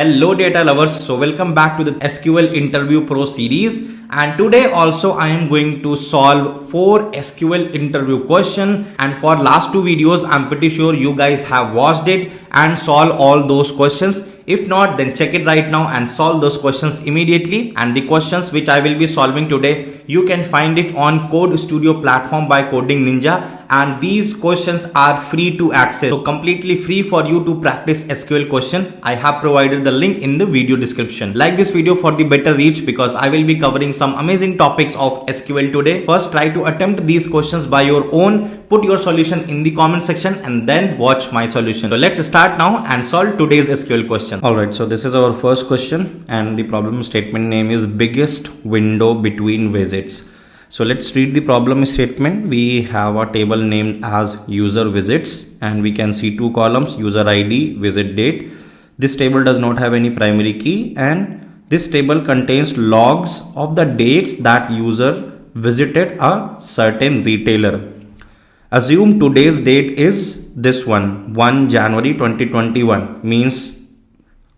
Hello data lovers, so welcome back to the SQL Interview Pro series, and today also I am going to solve 4 SQL interview question. And for last 2 videos I'm pretty sure you guys have watched it and solve all those questions. If not, then check it right now and solve those questions immediately. And the questions which I will be solving today, you can find it on Code Studio platform by Coding Ninja, and these questions are free to access, so completely free for you to practice SQL question. I have provided the link in the video description. Like this video for the better reach, because I will be covering some amazing topics of SQL today. First, try to attempt these questions by your own, put your solution in the comment section, and then watch my solution. So let's start now and solve today's SQL question. Alright, so this is our first question, and the problem statement name is biggest window between visits. So let's read the problem statement. We have a table named as user visits, and we can see 2 columns, user ID, visit date. This table does not have any primary key, and this table contains logs of the dates that user visited a certain retailer. Assume today's date is this one, 1 January 2021, means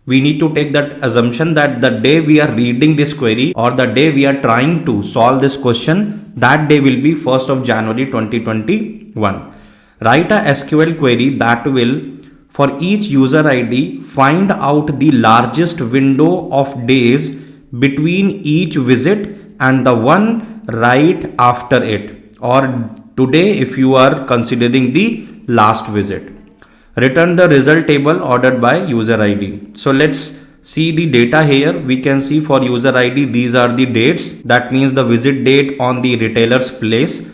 we need to take that assumption that the day we are reading this query or the day we are trying to solve this question, that day will be 1st of January 2021. Write a SQL query that will, for each user ID, find out the largest window of days between each visit and the one right after it, or today if you are considering the last visit. Return the result table ordered by user ID. So let's see the data here. We can see for user ID, these are the dates. That means the visit date on the retailer's place.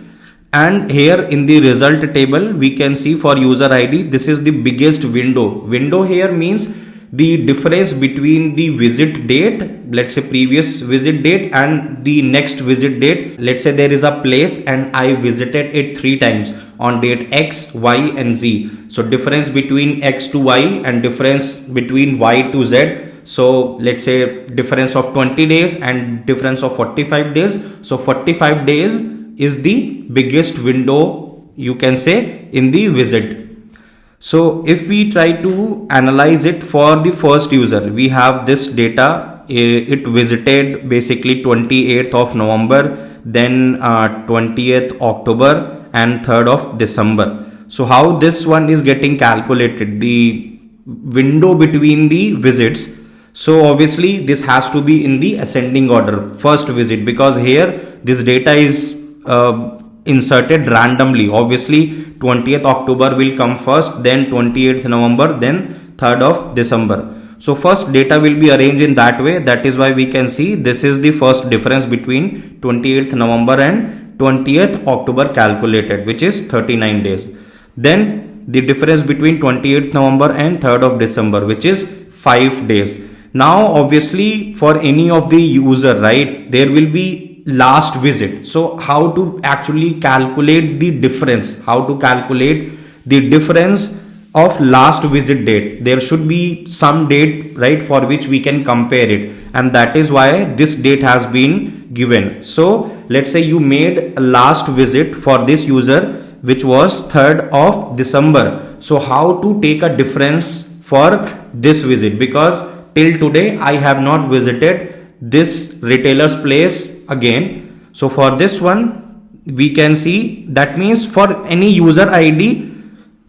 And here in the result table, we can see for user ID, this is the biggest window. Window here means the difference between the visit date, let's say previous visit date, and the next visit date. Let's say there is a place and I visited it 3 times on date X, Y and Z. So difference between X to Y and difference between Y to Z. So let's say difference of 20 days and difference of 45 days. So 45 days is the biggest window, you can say, in the visit. So if we try to analyze it for the first user, we have this data. It visited basically 28th of November, then 20th October and 3rd of December. So how this one is getting calculated, the window between the visits. So obviously this has to be in the ascending order, first visit, because here this data is inserted randomly. Obviously 20th October will come first, then 28th November, then 3rd of December. So first data will be arranged in that way. That is why we can see this is the first difference between 28th November and 20th October calculated, which is 39 days. Then the difference between 28th November and 3rd of December, which is 5 days. Now obviously for any of the user, right, there will be last visit. So how to actually calculate the difference, how to calculate the difference of last visit date? There should be some date, right, for which we can compare it, and that is why this date has been given. So let's say you made a last visit for this user, which was 3rd of December. So how to take a difference for this visit, because till today I have not visited this retailer's place again. So for this one we can see, that means for any user ID,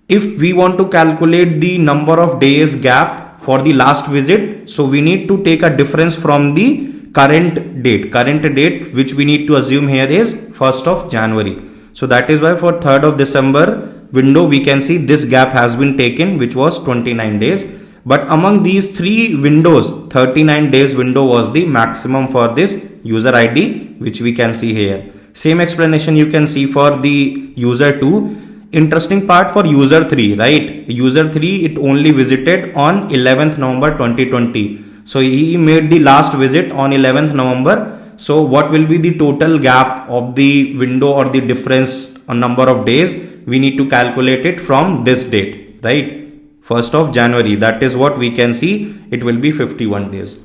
if we want to calculate the number of days gap for the last visit, so we need to take a difference from the current date, which we need to assume here is 1st of January. So that is why for 3rd of December window, we can see this gap has been taken, which was 29 days. But among these 3 windows, 39 days window was the maximum for this user ID, which we can see here. Same explanation you can see for the user 2. Interesting part for user 3, right? User 3, it only visited on 11th November 2020. So he made the last visit on 11th November. So what will be the total gap of the window or the difference on number of days? We need to calculate it from this date, right? 1st of January. That is what we can see. It will be 51 days.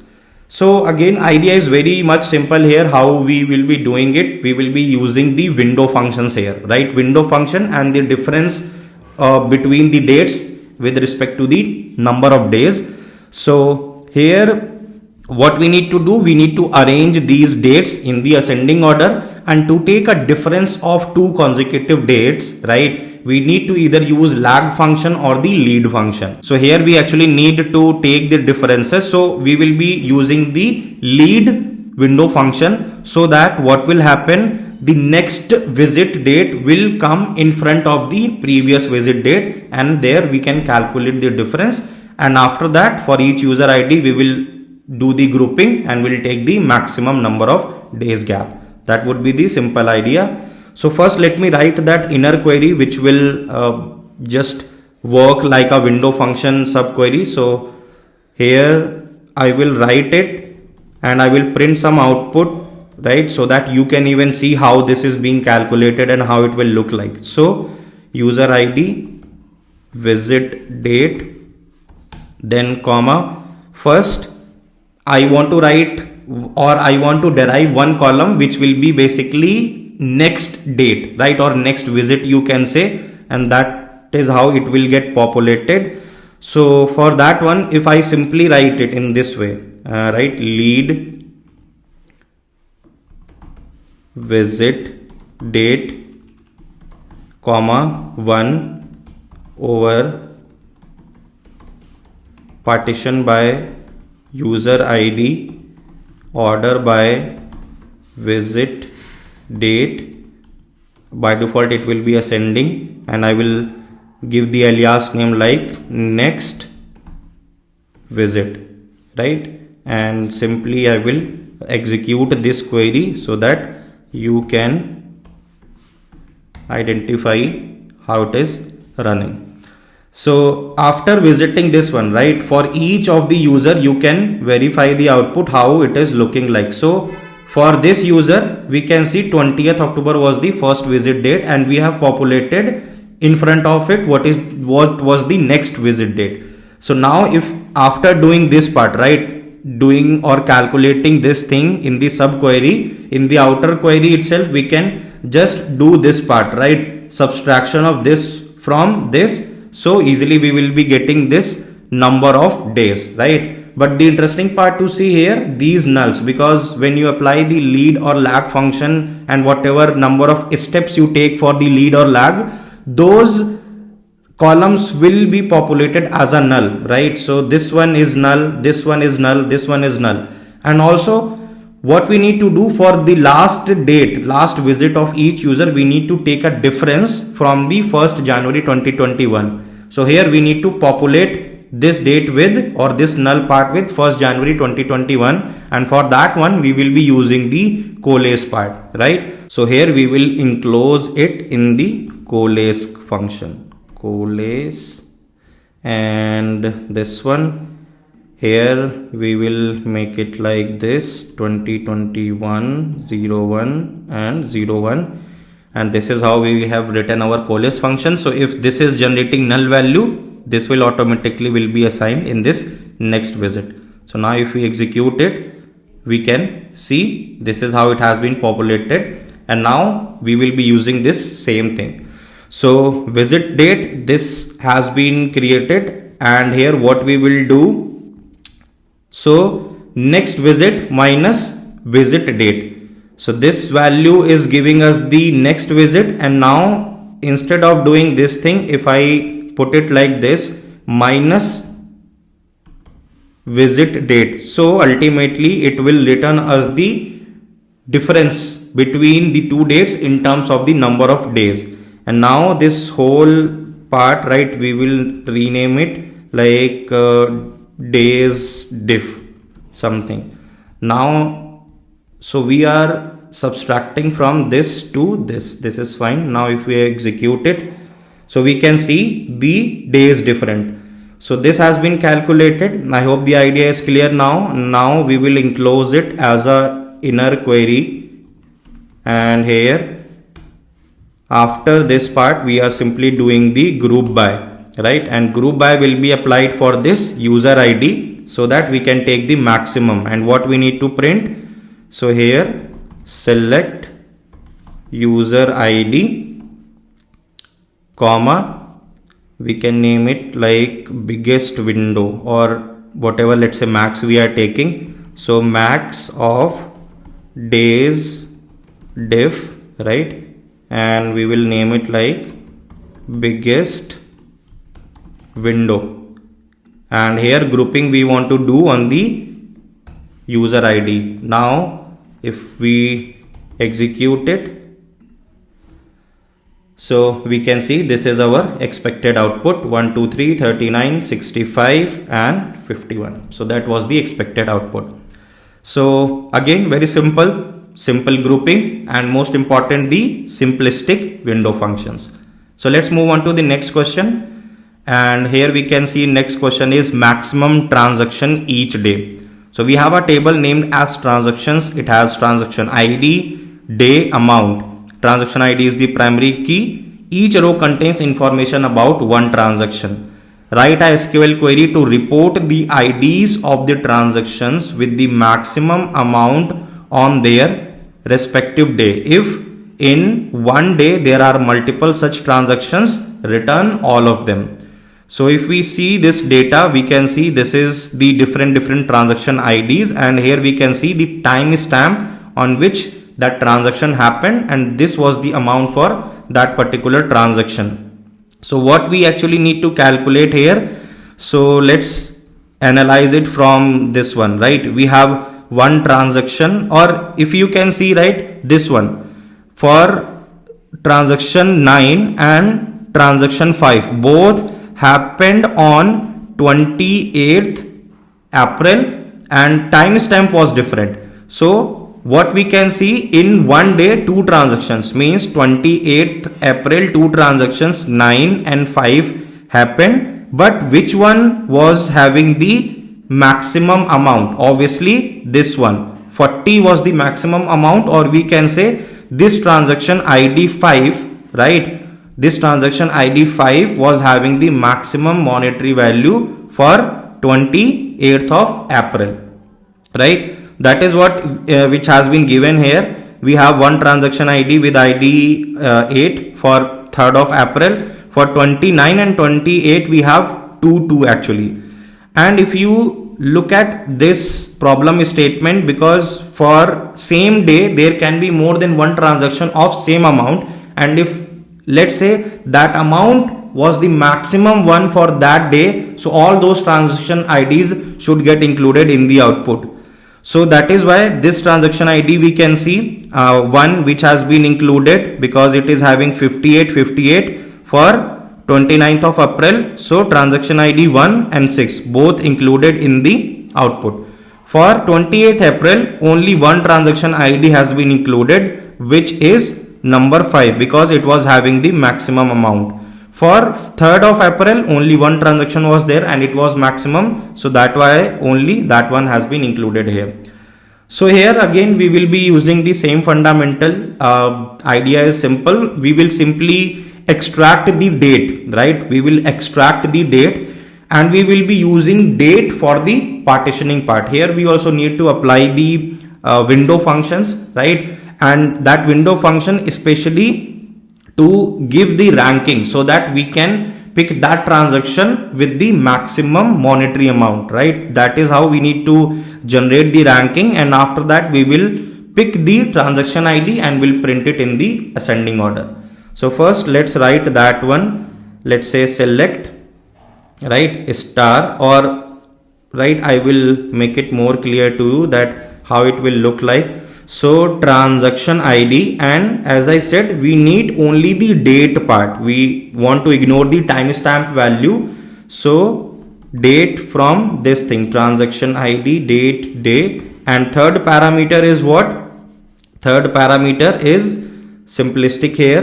So again, idea is very much simple here. How we will be doing it? We will be using the window functions here, right? Window function and the difference between the dates with respect to the number of days. So here what we need to do, we need to arrange these dates in the ascending order, and to take a difference of two consecutive dates, right, we need to either use lag function or the lead function. So here we actually need to take the differences. So we will be using the lead window function, so that what will happen, the next visit date will come in front of the previous visit date, and there we can calculate the difference. And after that, for each user ID we will do the grouping and we'll take the maximum number of days gap. That would be the simple idea. So first let me write that inner query, which will just work like a window function subquery. So here I will write it and I will print some output, right, so that you can even see how this is being calculated and how it will look like. So user ID, visit date, then comma, first I want to write, or I want to derive one column which will be basically next date, right, or next visit you can say, and that is how it will get populated. So for that one, if I simply write it in this way, right, lead visit date comma 1 over partition by user ID, order by visit date. By default it will be ascending, and I will give the alias name like next visit, right, and simply I will execute this query so that you can identify how it is running. So after visiting this one, right, for each of the user you can verify the output how it is looking like. So for this user we can see 20th October was the first visit date, and we have populated in front of it what was the next visit date. So now if after doing this part, right, doing or calculating this thing in the subquery, in the outer query itself we can just do this part, right, subtraction of this from this. So easily we will be getting this number of days, right? But the interesting part to see here, these nulls, because when you apply the lead or lag function and whatever number of steps you take for the lead or lag, those columns will be populated as a null, right? So this one is null, this one is null, this one is null. And also what we need to do for the last date, last visit of each user, we need to take a difference from the 1st January 2021. So here we need to populate this date with, or this null part with, 1st January 2021, and for that one we will be using the coalesce part, right? So here we will enclose it in the coalesce function, coalesce, and this one here we will make it like this, 2021 01 and 01, and this is how we have written our coalesce function. So if this is generating null value, this will automatically will be assigned in this next visit. So now if we execute it, we can see this is how it has been populated, and now we will be using this same thing. So visit date, this has been created, and here what we will do, so next visit minus visit date. So this value is giving us the next visit, and now instead of doing this thing, if I put it like this, minus visit date, so ultimately it will return us the difference between the two dates in terms of the number of days. And now this whole part, right, we will rename it like days diff something. Now so we are subtracting from this to this is fine. Now if we execute it, so we can see the days different. So this has been calculated. I hope the idea is clear now. Now we will enclose it as a inner query, and here after this part we are simply doing the group by, right, and group by will be applied for this user ID so that we can take the maximum. And what we need to print, so here select user ID comma, we can name it like biggest window or whatever, let's say max we are taking. So max of days diff, right? And we will name it like biggest window. And here grouping we want to do on the user ID. Now if we execute it, so we can see this is our expected output: 1, 2, 3, 39, 65 and 51. So that was the expected output. So again, very simple grouping, and most important, the simplistic window functions. So let's move on to the next question. And here we can see next question is maximum transaction each day. So we have a table named as transactions. It has transaction ID, day, amount. Transaction ID is the primary key. Each row contains information about one transaction. Write a SQL query to report the IDs of the transactions with the maximum amount on their respective day. If in one day there are multiple such transactions, return all of them. So if we see this data, we can see this is the different transaction IDs, and here we can see the time stamp on which that transaction happened, and this was the amount for that particular transaction. So what we actually need to calculate here, so let's analyze it from this one, right? We have one transaction, or if you can see, right, this one for transaction 9 and transaction 5, both happened on 28th April and timestamp was different. So what we can see, in one day two transactions, means 28th April two transactions 9 and 5 happened, but which one was having the maximum amount? Obviously this one, 40 was the maximum amount, or we can say this transaction ID 5, right? This transaction ID 5 was having the maximum monetary value for 28th of April, right? That is what which has been given here. We have one transaction ID with ID 8 for 3rd of April. For 29 and 28 we have 2 actually. And if you look at this problem statement, because for same day there can be more than one transaction of same amount, and if let's say that amount was the maximum one for that day, so all those transaction IDs should get included in the output. So that is why this transaction ID we can see one which has been included, because it is having 58 for 29th of April. So transaction ID 1 and 6 both included in the output. For 28th April only one transaction ID has been included, which is number 5, because it was having the maximum amount. For 3rd of April only one transaction was there and it was maximum, so that why only that one has been included here. So here again we will be using the same fundamental. Idea is simple. We will simply extract the date, right? We will extract the date and we will be using date for the partitioning part. Here we also need to apply the window functions, right? And that window function especially to give the ranking, so that we can pick that transaction with the maximum monetary amount, right? That is how we need to generate the ranking, and after that we will pick the transaction ID and will print it in the ascending order. So first let's write that one. Let's say select, right, star, or right, I will make it more clear to you that how it will look like. So transaction ID, and as I said, we need only the date part. We want to ignore the timestamp value. So date from this thing, transaction ID, date, day, and third parameter is what? Third parameter is simplistic here,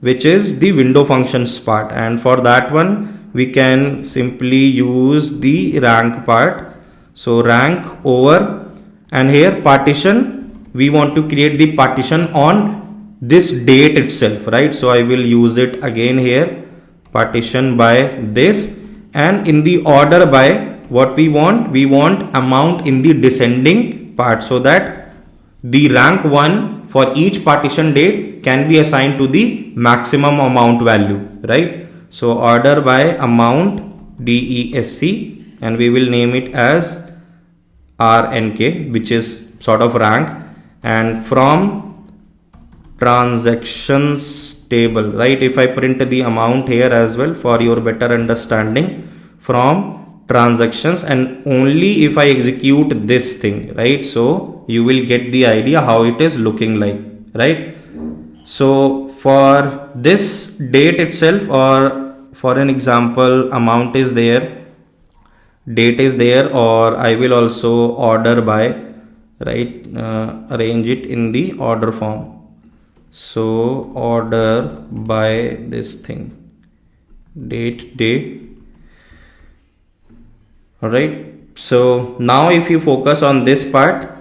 which is the window functions part, and for that one we can simply use the rank part. So rank over, and here partition, we want to create the partition on this date itself, right? So I will use it again here, partition by this, and in the order by what we want amount in the descending part, so that the rank 1 for each partition date can be assigned to the maximum amount value, right? So order by amount DESC, and we will name it as RNK, which is sort of rank. And from transactions table, right? If I print the amount here as well for your better understanding, from transactions, and only if I execute this thing, right? So you will get the idea how it is looking like, right? So for this date itself, or for an example, amount is there, date is there, or I will also order by, right? Arrange it in the order form. So order by this thing, date, day. All right. So now if you focus on this part,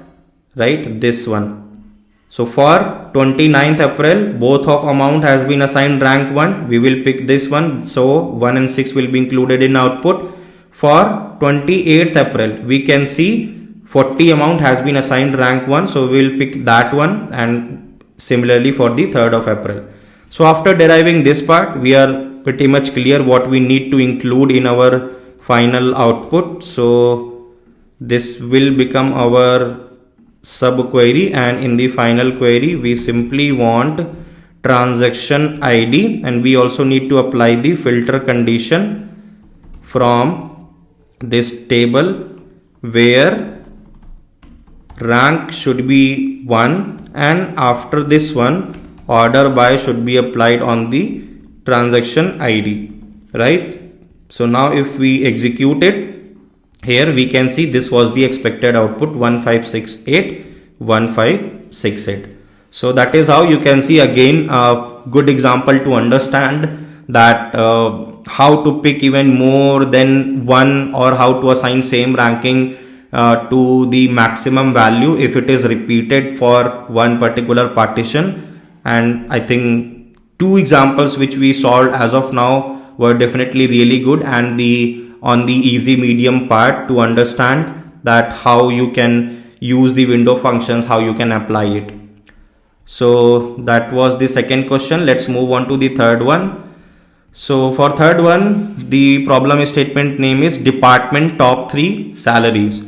right, this one. So for 29th April, both of amount has been assigned rank 1. We will pick this one. So 1 and 6 will be included in output. For 28th April, we can see 40 amount has been assigned rank 1. So we will pick that one, and similarly for the 3rd of April. So after deriving this part, we are pretty much clear what we need to include in our final output. So this will become our sub query, and in the final query we simply want transaction ID, and we also need to apply the filter condition from this table where rank should be 1, and after this one order by should be applied on the transaction ID, right? So now if we execute it, here we can see this was the expected output, 1568, 1568. So that is how you can see, again a good example to understand that how to pick even more than one, or how to assign same ranking to the maximum value if it is repeated for one particular partition. And I think 2 examples which we solved as of now were definitely really good, and on the easy medium part to understand that how you can use the window functions, how you can apply it. So that was the second question. Let's move on to the third one. So for third one, the problem statement name is department top 3 salaries.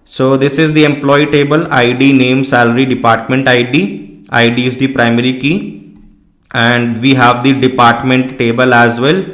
So this is the employee table, ID, name, salary, department ID. ID is the primary key, and we have the department table as well.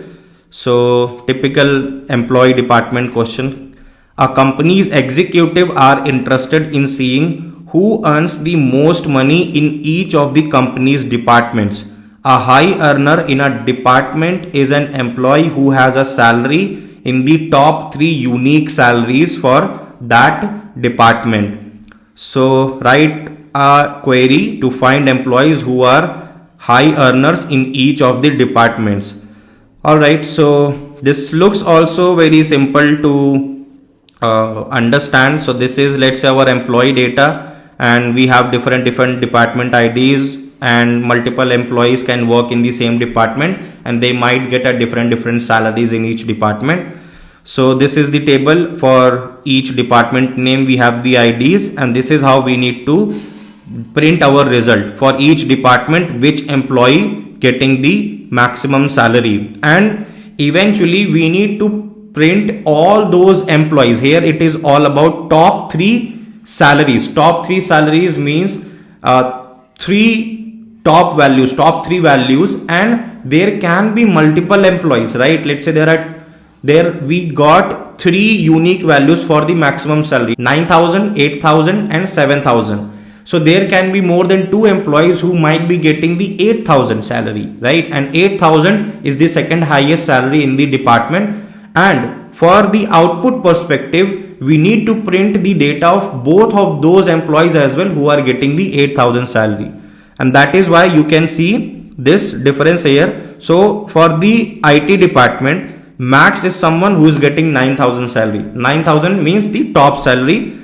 So typical employee department question. A company's executive are interested in seeing who earns the most money in each of the company's departments. A high earner in a department is an employee who has a salary in the top 3 unique salaries for that department. So write a query to find employees who are high earners in each of the departments. Alright, so this looks also very simple to understand. So this is, let's say, our employee data, and we have different department IDs, and multiple employees can work in the same department, and they might get a different salaries in each department. So this is the table for each department name. We have the IDs, and this is how we need to print our result for each department, which employee getting the maximum salary, and eventually we need to print all those employees. Here it is all about top 3 salaries. Top 3 salaries means 3 top 3 values, and there can be multiple employees, right? Let's say there we got 3 unique values for the maximum salary, 9,000, 8,000 and 7,000. So there can be more than 2 employees who might be getting the 8,000 salary, right? And 8,000 is the second highest salary in the department. And for the output perspective, we need to print the data of both of those employees as well who are getting the 8,000 salary. And that is why you can see this difference here. So for the IT department, Max is someone who is getting 9,000 salary. 9,000 means the top salary.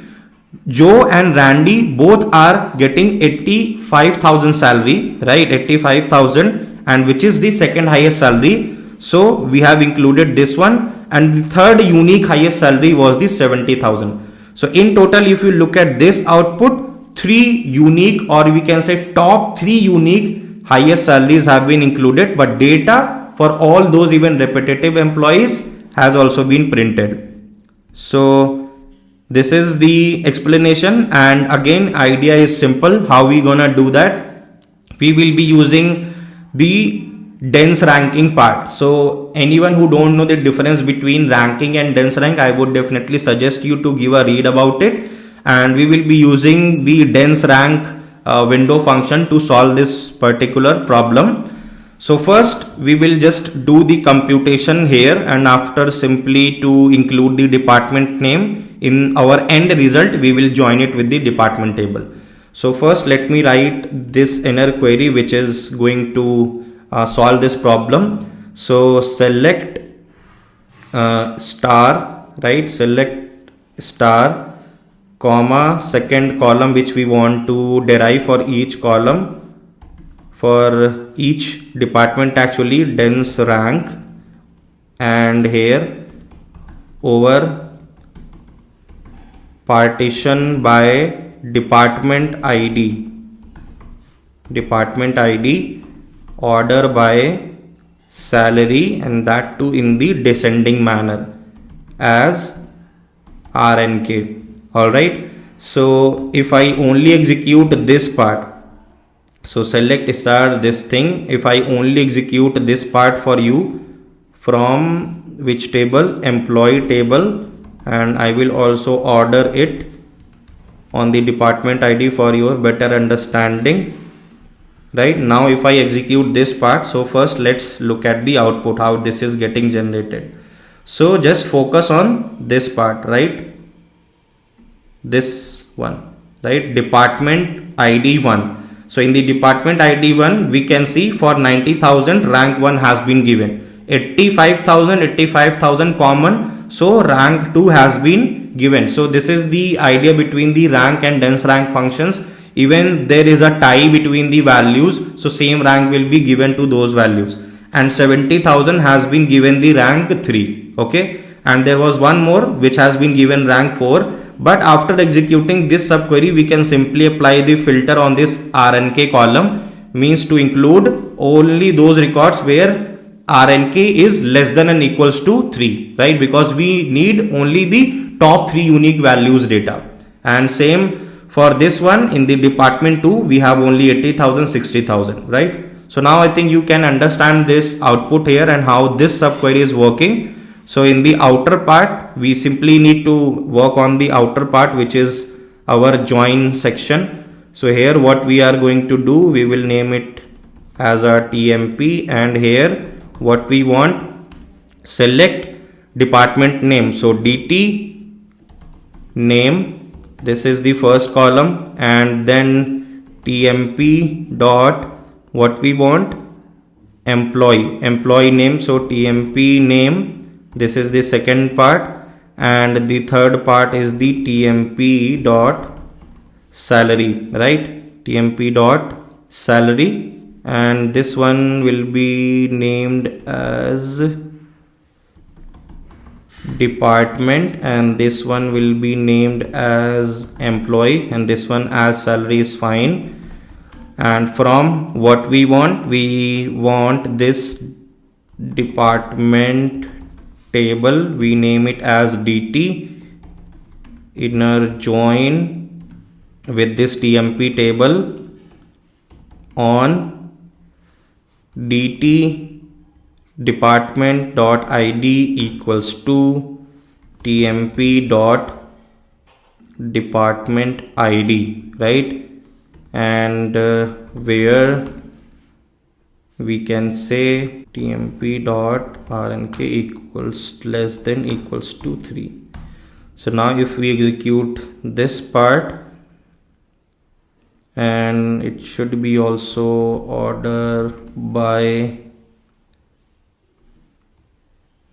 Joe and Randy both are getting 85,000 salary, right? 85,000, and which is the second highest salary. So we have included this one, and the third unique highest salary was the 70,000. So in total, if you look at this output, 3 unique, or we can say top 3 unique highest salaries have been included, but data for all those even repetitive employees has also been printed. So this is the explanation, and again idea is simple. How we gonna do that? We will be using the dense ranking part. So anyone who don't know the difference between ranking and dense rank, I would definitely suggest you to give a read about it, and we will be using the dense rank window function to solve this particular problem. So first we will just do the computation here, and after simply to include the department name in our end result, we will join it with the department table. So first let me write this inner query which is going to solve this problem. So select star, right? Select star, comma, second column which we want to derive for each column, for each department actually, dense rank, and here over partition by department ID, order by salary, and that too in the descending manner as RNK. Alright, so if I only execute this part, so select star this thing, if I only execute this part for you, from which table? Employee table, and I will also order it on the department ID for your better understanding. Right now if I execute this part, so first let's look at the output, how this is getting generated. So just focus on this part, right? This one, right? Department ID 1. So in the department ID 1, we can see for 90,000 rank 1 has been given, 85,000 common, so rank 2 has been given. So this is the idea between the rank and dense rank functions. Even there is a tie between the values, so same rank will be given to those values, and 70,000 has been given the rank 3. Okay, and there was one more which has been given rank 4. But after executing this subquery, we can simply apply the filter on this RNK column, means to include only those records where RNK is less than and equals to 3, right? Because we need only the top 3 unique values data. And same for this one, in the department 2, we have only 80,000, 60,000, right? So now I think you can understand this output here and how this subquery is working. So in the outer part, we simply need to work on the outer part, which is our join section. So here what we are going to do, we will name it as a TMP, and here what we want, select department name. So DT name, this is the first column, and then TMP dot what we want, employee name. So TMP name, this is the second part, and the third part is the TMP dot salary, right? TMP dot salary, and this one will be named as department, and this one will be named as employee, and this one as salary is fine. And from what we want this department table, we name it as DT, inner join with this TMP table on DT department dot ID equals to TMP dot department ID, right? And where we can say TMP dot RNK equals less than equals to 3. So now if we execute this part, and it should be also order by,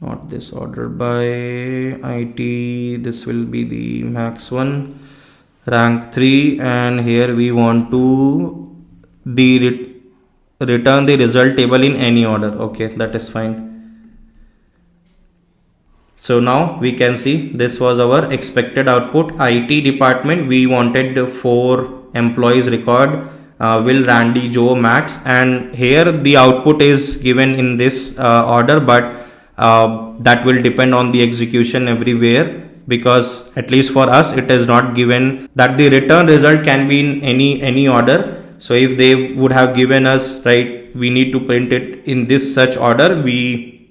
not this, order by IT, this will be the max one, rank 3, and here we want to return the result table in any order. Okay, that is fine. So now we can see this was our expected output. IT department, we wanted 4 employees record, Will, Randy, Joe, Max, and here the output is given in this order, but that will depend on the execution everywhere. because at least for us it is not given that the return result can be in any order. So if they would have given us, right, we need to print it in this such order, we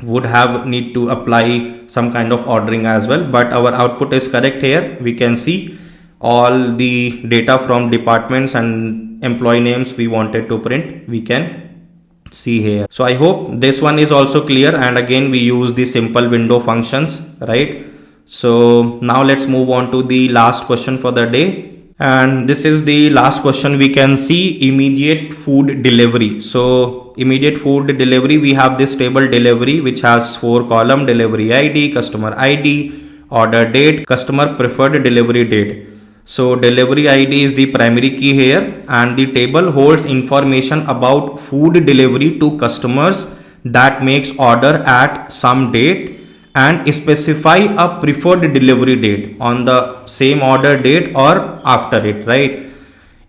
would have need to apply some kind of ordering as well. But our output is correct here. We can see all the data from departments and employee names we wanted to print, we can see here. So I hope this one is also clear, and again we use the simple window functions, right? So now let's move on to the last question for the day. And this is the last question. We can see immediate food delivery. So immediate food delivery, we have this table delivery which has 4 column: delivery ID, customer ID, order date, customer preferred delivery date. So delivery ID is the primary key here, and the table holds information about food delivery to customers that makes order at some date and specify a preferred delivery date on the same order date or after it, right?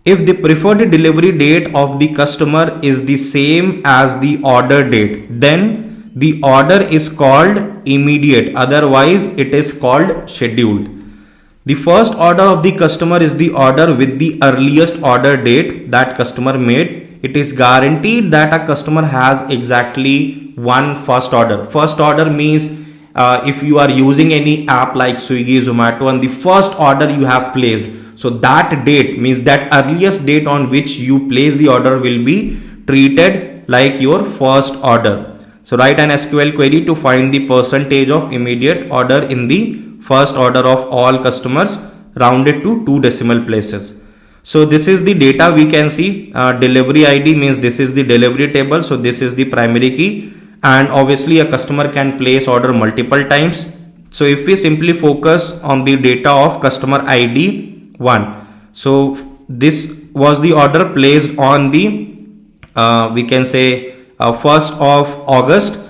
If the preferred delivery date of the customer is the same as the order date, then the order is called immediate, otherwise it is called scheduled. The first order of the customer is the order with the earliest order date that customer made. It is guaranteed that a customer has exactly one first order. First order means if you are using any app like Swiggy, Zomato, and the first order you have placed, so that date means that earliest date on which you place the order will be treated like your first order. So write an SQL query to find the percentage of immediate order in the first order of all customers rounded to 2 decimal places. So this is the data we can see. Delivery ID means this is the delivery table. So this is the primary key. And obviously a customer can place order multiple times. So if we simply focus on the data of customer ID 1, so this was the order placed on the we can say 1st of August,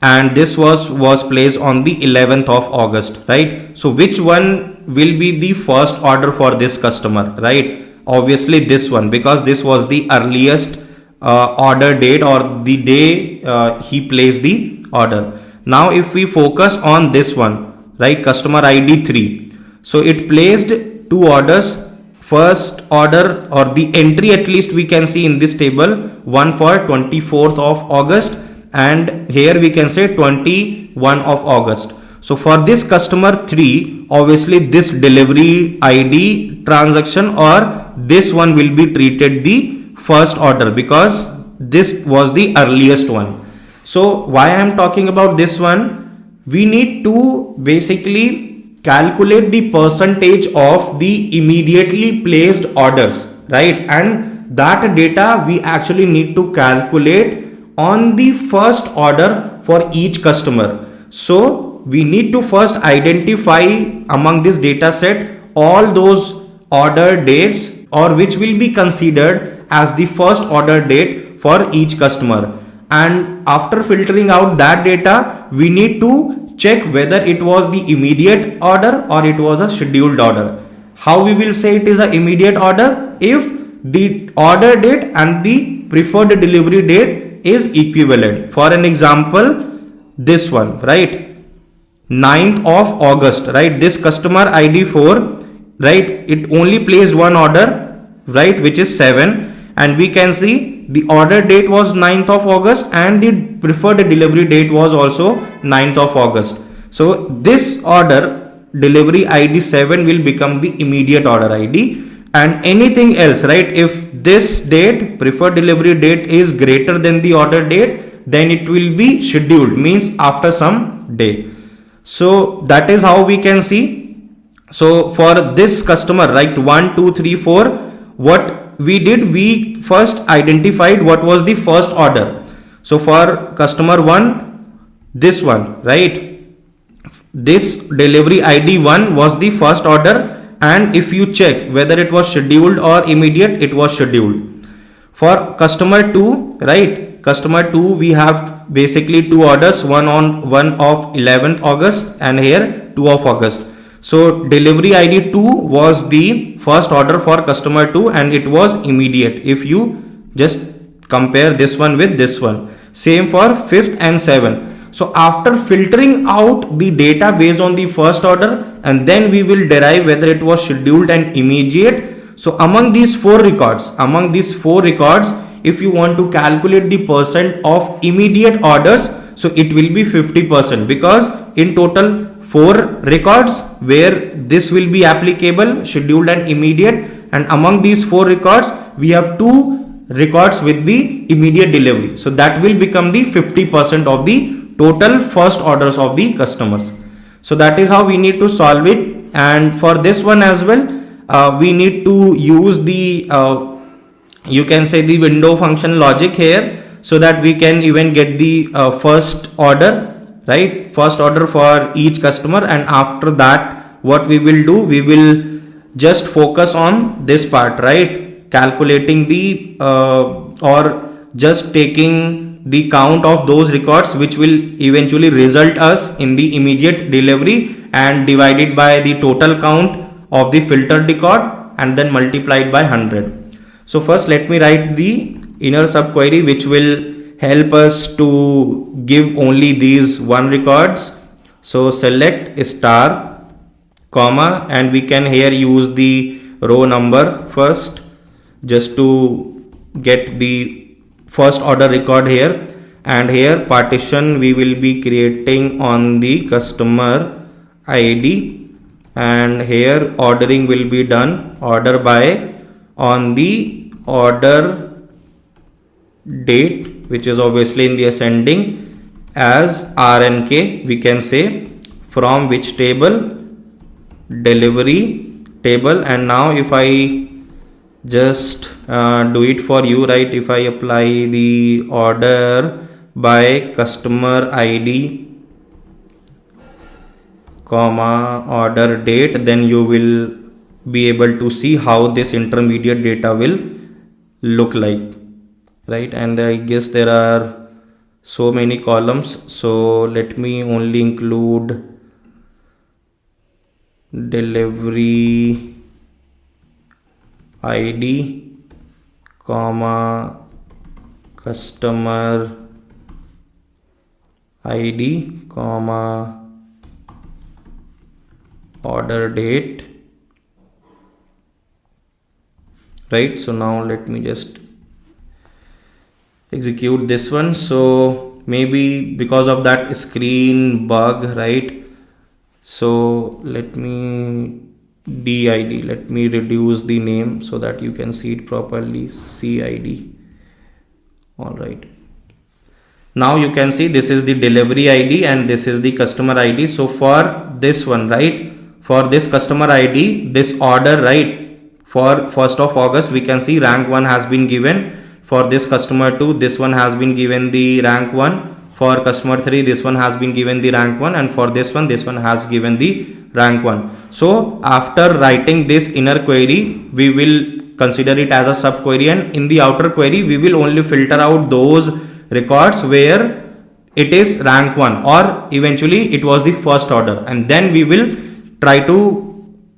and this was placed on the 11th of August, right? So which one will be the first order for this customer, right? Obviously this one, because this was the earliest order date or the day he placed the order. Now if we focus on this one, right, customer ID 3, so it placed 2 orders. First order or the entry, at least we can see in this table, one for 24th of August, and here we can say 21 of August. So for this customer 3, obviously this delivery ID transaction or this one will be treated the first order because this was the earliest one. So why I am talking about this one, we need to basically calculate the percentage of the immediately placed orders, right? And that data we actually need to calculate on the first order for each customer. So we need to first identify among this data set all those order dates or which will be considered as the first order date for each customer. And after filtering out that data, we need to check whether it was the immediate order or it was a scheduled order. How we will say it is an immediate order? If the order date and the preferred delivery date is equivalent. For an example, this one, right, 9th of August, right, this customer ID 4, right, it only placed one order, right, which is 7, and we can see the order date was 9th of August and the preferred delivery date was also 9th of August. So this order delivery ID 7 will become the immediate order ID, and anything else, right, if this date preferred delivery date is greater than the order date, then it will be scheduled, means after some day. So that is how we can see. So for this customer, right, 1, 2, 3, 4, what we did, we first identified what was the first order. So for customer 1, this one, right, this delivery ID 1 was the first order, and if you check whether it was scheduled or immediate, it was scheduled. For customer 2, right, customer 2, we have basically 2 orders, one of 11th August and here 2 of August. So delivery ID 2 was the first order for customer 2 and it was immediate if you just compare this one with this one. Same for 5th and 7th. So after filtering out the data based on the first order, and then we will derive whether it was scheduled and immediate. So among these four records, if you want to calculate the percent of immediate orders, so it will be 50%, because in total 4 records where this will be applicable, scheduled and immediate, and among these 4 records we have 2 records with the immediate delivery. So that will become the 50% of the total first orders of the customers. So that is how we need to solve it. And for this one as well, we need to use the you can say the window function logic here, so that we can even get the first order, right? First order for each customer. And after that, what we will do, we will just focus on this part, right? Calculating the or just taking the count of those records which will eventually result us in the immediate delivery, and divide it by the total count of the filtered record, and then multiplied by 100. So first let me write the inner subquery which will help us to give only these 1 records. So select star, comma, and we can here use the row number first, just to get the first order record here. And here partition we will be creating on the customer ID, and here ordering will be done order by on the order date, which is obviously in the ascending, as RNK, we can say from which table, delivery table. And now if I just do it for you, right? If I apply the order by customer ID, comma, order date, then you will be able to see how this intermediate data will look like, right? And I guess there are so many columns, so let me only include delivery ID, comma, customer ID, comma, order date, right? So now let me just execute this one. So maybe because of that screen bug, right? So let me DID, let me reduce the name so that you can see it properly. CID. All right. Now you can see this is the delivery ID and this is the customer ID. So for this one, right? For this customer ID, this order, right? For 1st of August, we can see rank 1 has been given. For this customer 2, this one has been given the rank 1. For customer 3, this one has been given the rank 1. And for this one has given the rank 1. So after writing this inner query, we will consider it as a subquery, and in the outer query, we will only filter out those records where it is rank 1 or eventually it was the first order, and then we will try to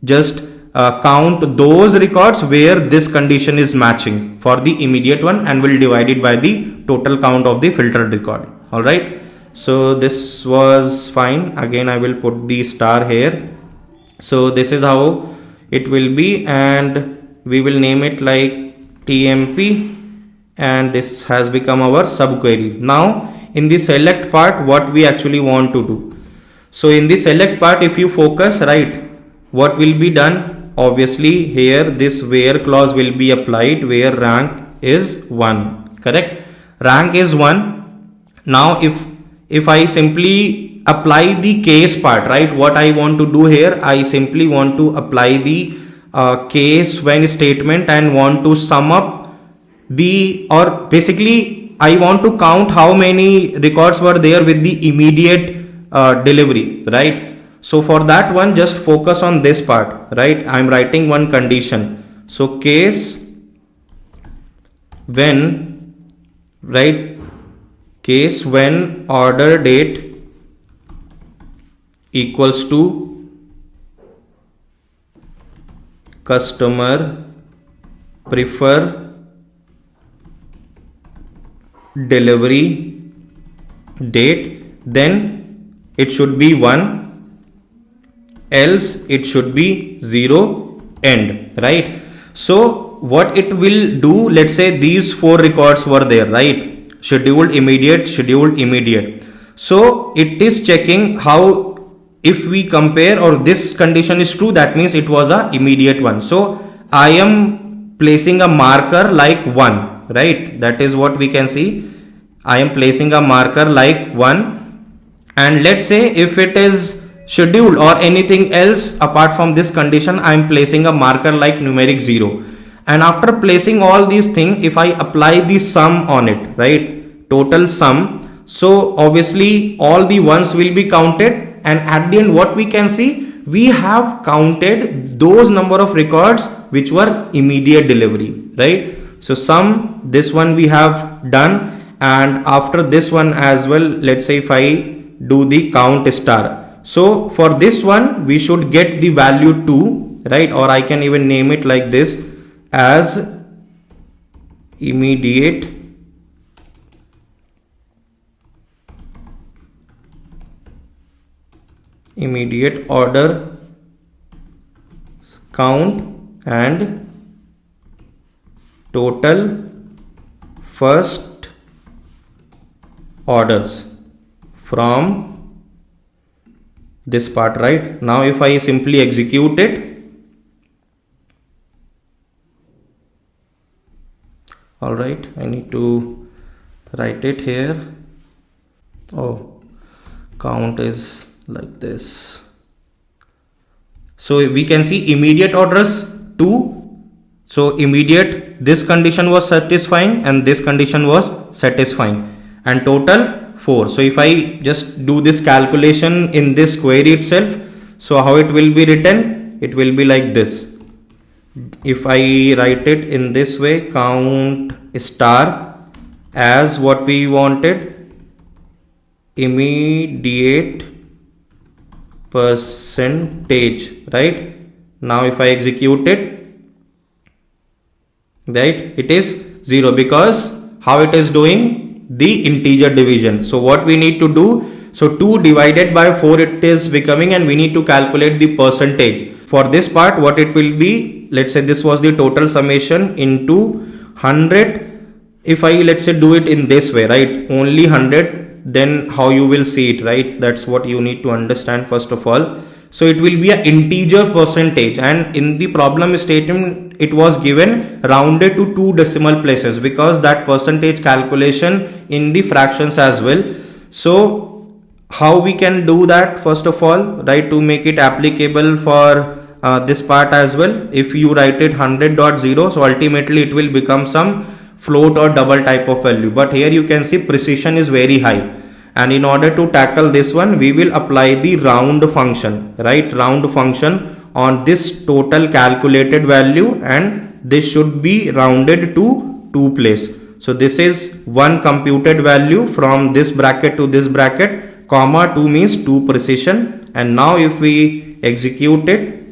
just count those records where this condition is matching for the immediate one, and will divide it by the total count of the filtered record. All right, so this was fine. Again, I will put the star here. So this is how it will be, and we will name it like TMP, and this has become our subquery. Now in the select part, what we actually want to do. So in the select part, if you focus, right, what will be done? Obviously here this where clause will be applied where rank is 1, correct? Rank is 1. Now if I simply apply the case part, right, what I want to do here, I simply want to apply the case when statement and want to sum up the, or basically I want to count how many records were there with the immediate delivery, right? So for that one, just focus on this part, right? I'm writing one condition. So case when, right, case when order date equals to customer prefer delivery date, then it should be 1, else it should be 0, end, right? So what it will do, let's say these 4 records were there, right? Scheduled, immediate, scheduled, immediate. So it is checking how, if we compare, or this condition is true, that means it was a immediate one. So I am placing a marker like 1, right? That is what we can see. I am placing a marker like 1, and let's say if it is scheduled or anything else apart from this condition, I am placing a marker like numeric 0. And after placing all these things, if I apply the sum on it, right, total sum, so obviously all the ones will be counted, and at the end what we can see, we have counted those number of records which were immediate delivery, right? So sum, this one we have done, and after this one as well, let's say if I do the count star, so for this one we should get the value 2, right? Or I can even name it like this as immediate order count and total first orders from this part, right? Now if I simply execute it, all right, I need to write it here. Oh, count is like this. So we can see immediate orders 2. So immediate, this condition was satisfying and this condition was satisfying, and total 4. So if I just do this calculation in this query itself, so how it will be written, it will be like this. If I write it in this way, count star as what we wanted, immediate percentage, right? Now if I execute it, right, it is 0, because how it is doing the integer division. So what we need to do, so 2 divided by 4 it is becoming, and we need to calculate the percentage. For this part, what it will be, let's say this was the total summation into 100. If I, let's say, do it in this way, right, only 100, then how you will see it, right? That's what you need to understand first of all. So it will be an integer percentage, and in the problem statement it was given rounded to 2 decimal places, because that percentage calculation in the fractions as well. So how we can do that, first of all, right, to make it applicable for this part as well? If you write it 100.0, so ultimately it will become some float or double type of value, but here you can see precision is very high. And in order to tackle this one, we will apply the round function, right? Round function on this total calculated value, and this should be rounded to 2 place. So this is one computed value from this bracket to this bracket, comma 2 means 2 precision. And now if we execute it,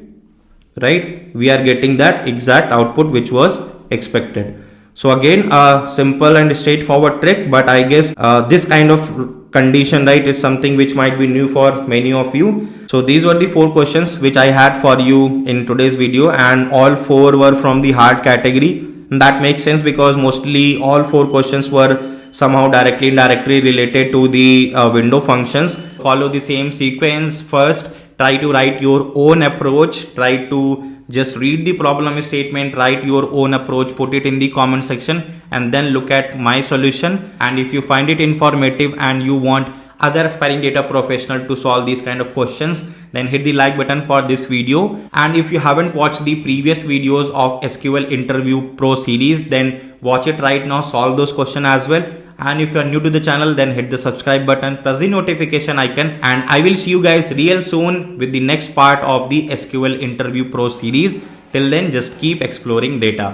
right, we are getting that exact output which was expected. So again, a simple and straightforward trick, but I guess this kind of condition, right, is something which might be new for many of you. So these were the 4 questions which I had for you in today's video, and all 4 were from the hard category. And that makes sense because mostly all 4 questions were somehow directly indirectly related to the window functions. Follow the same sequence. First, try to write your own approach, try to just read the problem statement, write your own approach, put it in the comment section, and then look at my solution. And if you find it informative and you want other aspiring data professional to solve these kind of questions, then hit the like button for this video. And if you haven't watched the previous videos of SQL Interview Pro series, then watch it right now, solve those questions as well. And if you are new to the channel, then hit the subscribe button, press the notification icon, and I will see you guys real soon with the next part of the SQL Interview Pro series. Till then, just keep exploring data.